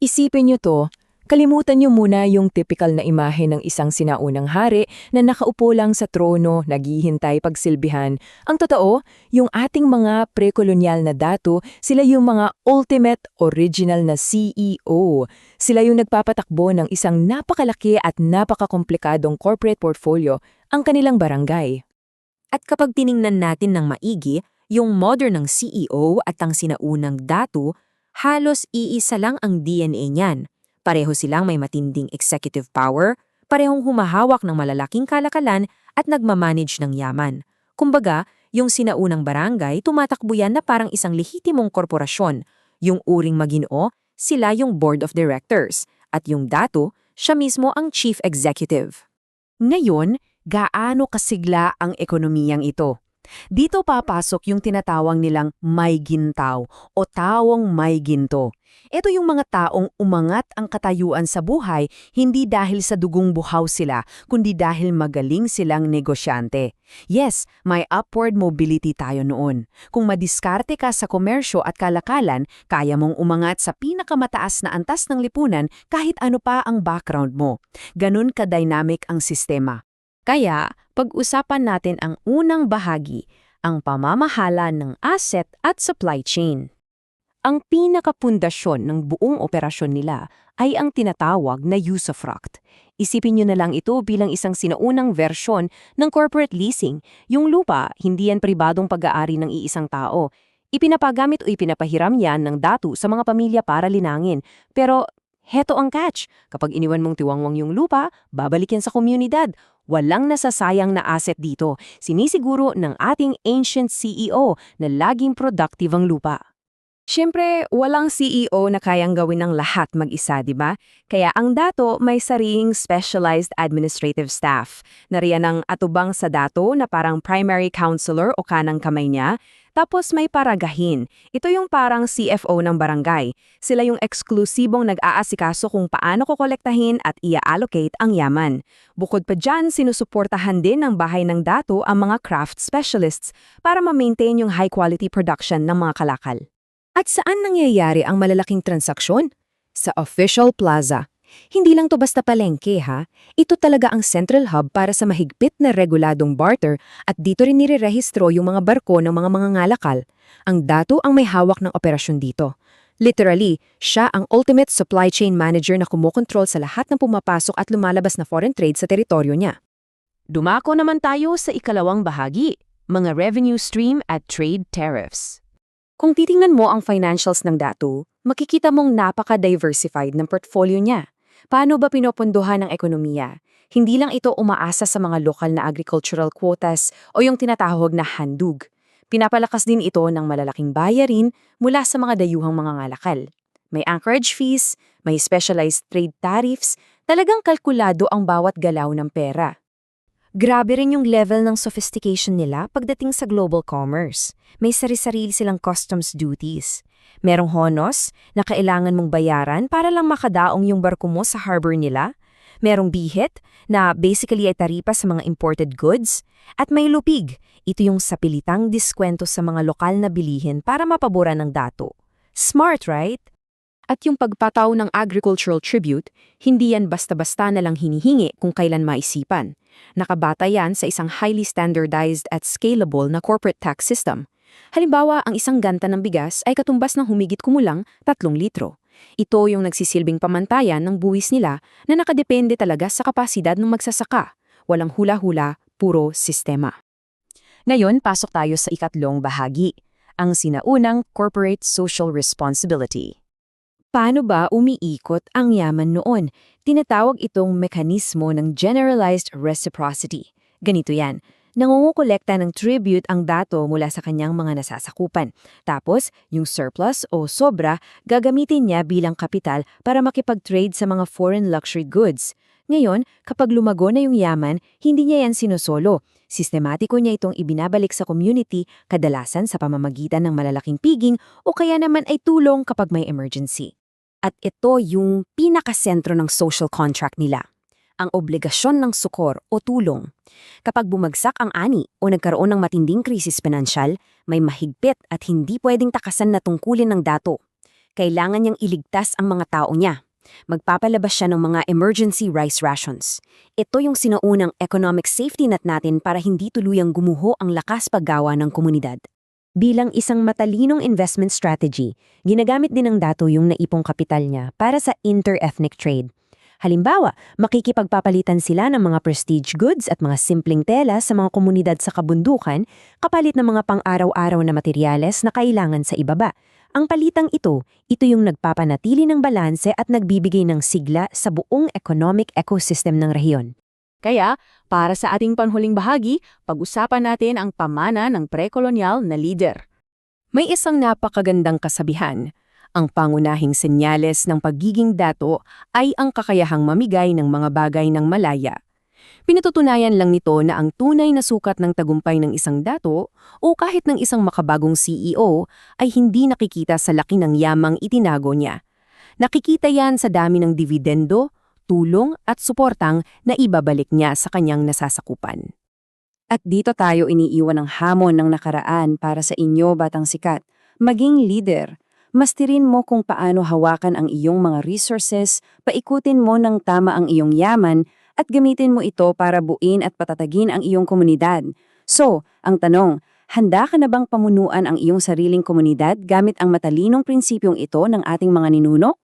Isipin niyo to, kalimutan niyo muna yung typical na imahe ng isang sinaunang hari na nakaupo lang sa trono, naghihintay pagsilbihan. Ang totoo, yung ating mga pre-kolonyal na dato, sila yung mga ultimate original na CEO. Sila yung nagpapatakbo ng isang napakalaki at napakakomplikadong corporate portfolio, ang kanilang barangay. At kapag tiningnan natin ng maigi, yung modern ng CEO at ang sinaunang dato, halos iisa lang ang DNA niyan. Pareho silang may matinding executive power, parehong humahawak ng malalaking kalakalan at nagmamanage ng yaman. Kumbaga, yung sinaunang barangay, tumatakbo yan na parang isang lehitimong korporasyon. Yung uring maginoo, sila yung board of directors. At yung dato, siya mismo ang chief executive. Ngayon, gaano kasigla ang ekonomiyang ito? Dito papasok yung tinatawag nilang may gintaw o tawong may ginto. Ito yung mga taong umangat ang katayuan sa buhay hindi dahil sa dugong buhaw sila, kundi dahil magaling silang negosyante. Yes, may upward mobility tayo noon. Kung madiskarte ka sa komersyo at kalakalan, kaya mong umangat sa pinakamataas na antas ng lipunan kahit ano pa ang background mo. Ganun ka-dynamic ang sistema. Kaya, pag-usapan natin ang unang bahagi, ang pamamahala ng asset at supply chain. Ang pinakapundasyon ng buong operasyon nila ay ang tinatawag na usufruct. Isipin nyo na lang ito bilang isang sinaunang versyon ng corporate leasing. Yung lupa, hindi yan pribadong pag-aari ng iisang tao. Ipinapagamit o ipinapahiram yan ng datu sa mga pamilya para linangin. Pero heto ang catch. Kapag iniwan mong tiwangwang yung lupa, babalik yan sa komunidad. Walang nasasayang na asset dito. Sinisiguro ng ating ancient CEO na laging productive ang lupa. Siyempre, walang CEO na kayang gawin ng lahat mag-isa, di ba? Kaya ang dato may sariling specialized administrative staff. Nariyan ang atubang sa dato na parang primary counselor o kanang kamay niya. Tapos may paragahin. Ito yung parang CFO ng barangay. Sila yung eksklusibong nag-aasikaso kung paano kokolektahin at i-allocate ang yaman. Bukod pa dyan, sinusuportahan din ng bahay ng dato ang mga craft specialists para ma-maintain yung high-quality production ng mga kalakal. At saan nangyayari ang malalaking transaksyon? Sa official plaza. Hindi lang to basta palengke ha, ito talaga ang central hub para sa mahigpit na reguladong barter at dito rin nirerehistro yung mga barko ng mga mangangalakal. Ang dato ang may hawak ng operasyon dito. Literally, siya ang ultimate supply chain manager na kumokontrol sa lahat ng pumapasok at lumalabas na foreign trade sa teritoryo niya. Dumako naman tayo sa ikalawang bahagi, mga revenue stream at trade tariffs. Kung titingnan mo ang financials ng dato, makikita mong napaka-diversified ng portfolio niya. Paano ba pinopondohan ng ekonomiya? Hindi lang ito umaasa sa mga lokal na agricultural quotas o yung tinatahog na handog. Pinapalakas din ito ng malalaking bayarin mula sa mga dayuhang mga ngalakal. May anchorage fees, may specialized trade tariffs, talagang kalkulado ang bawat galaw ng pera. Grabe rin yung level ng sophistication nila pagdating sa global commerce. May sari-sarili silang customs duties. Merong honos na kailangan mong bayaran para lang makadaong yung barko mo sa harbor nila. Merong bihit na basically ay taripa sa mga imported goods. At may lupig, ito yung sapilitang diskwento sa mga lokal na bilihin para mapabura ng dato. Smart, right? At yung pagpataw ng agricultural tribute, hindi yan basta-basta na lang hinihingi kung kailan maisipan. Nakabata yan sa isang highly standardized at scalable na corporate tax system. Halimbawa, ang isang ganta ng bigas ay katumbas ng humigit kumulang 3 litro. Ito yung nagsisilbing pamantayan ng buwis nila na nakadepende talaga sa kapasidad ng magsasaka. Walang hula-hula, puro sistema. Ngayon, pasok tayo sa ikatlong bahagi, ang sinaunang corporate social responsibility. Paano ba umiikot ang yaman noon? Tinatawag itong mekanismo ng generalized reciprocity. Ganito yan. Nangungukolekta ng tribute ang dato mula sa kanyang mga nasasakupan. Tapos, yung surplus o sobra, gagamitin niya bilang kapital para makipag-trade sa mga foreign luxury goods. Ngayon, kapag lumago na yung yaman, hindi niya yan sinusolo. Sistematiko niya itong ibinabalik sa community, kadalasan sa pamamagitan ng malalaking piging o kaya naman ay tulong kapag may emergency. At ito yung pinakasentro ng social contract nila, ang obligasyon ng sukor o tulong. Kapag bumagsak ang ani o nagkaroon ng matinding krisis pinansyal, may mahigpit at hindi pwedeng takasan na tungkulin ng dato. Kailangan niyang iligtas ang mga tao niya. Magpapalabas siya ng mga emergency rice rations. Ito yung sinaunang economic safety net natin para hindi tuluyang gumuho ang lakas paggawa ng komunidad. Bilang isang matalinong investment strategy, ginagamit din ng dato yung naipong kapital niya para sa inter-ethnic trade. Halimbawa, makikipagpapalitan sila ng mga prestige goods at mga simpleng tela sa mga komunidad sa kabundukan kapalit ng mga pang-araw-araw na materyales na kailangan sa ibaba. Ang palitang ito yung nagpapanatili ng balanse at nagbibigay ng sigla sa buong economic ecosystem ng rehiyon. Kaya, para sa ating panhuling bahagi, pag-usapan natin ang pamana ng pre-kolonyal na leader. May isang napakagandang kasabihan. Ang pangunahing senyales ng pagiging dato ay ang kakayahang mamigay ng mga bagay ng malaya. Pinatutunayan lang nito na ang tunay na sukat ng tagumpay ng isang dato o kahit ng isang makabagong CEO ay hindi nakikita sa laki ng yamang itinago niya. Nakikita yan sa dami ng dividendo, tulong at suportang na ibabalik niya sa kanyang nasasakupan. At dito tayo iniiwan ng hamon ng nakaraan para sa inyo, batang sikat. Maging leader. Mastirin mo kung paano hawakan ang iyong mga resources, paikutin mo ng tama ang iyong yaman, at gamitin mo ito para buuin at patatagin ang iyong komunidad. So, ang tanong, handa ka na bang pamunuan ang iyong sariling komunidad gamit ang matalinong prinsipyong ito ng ating mga ninuno?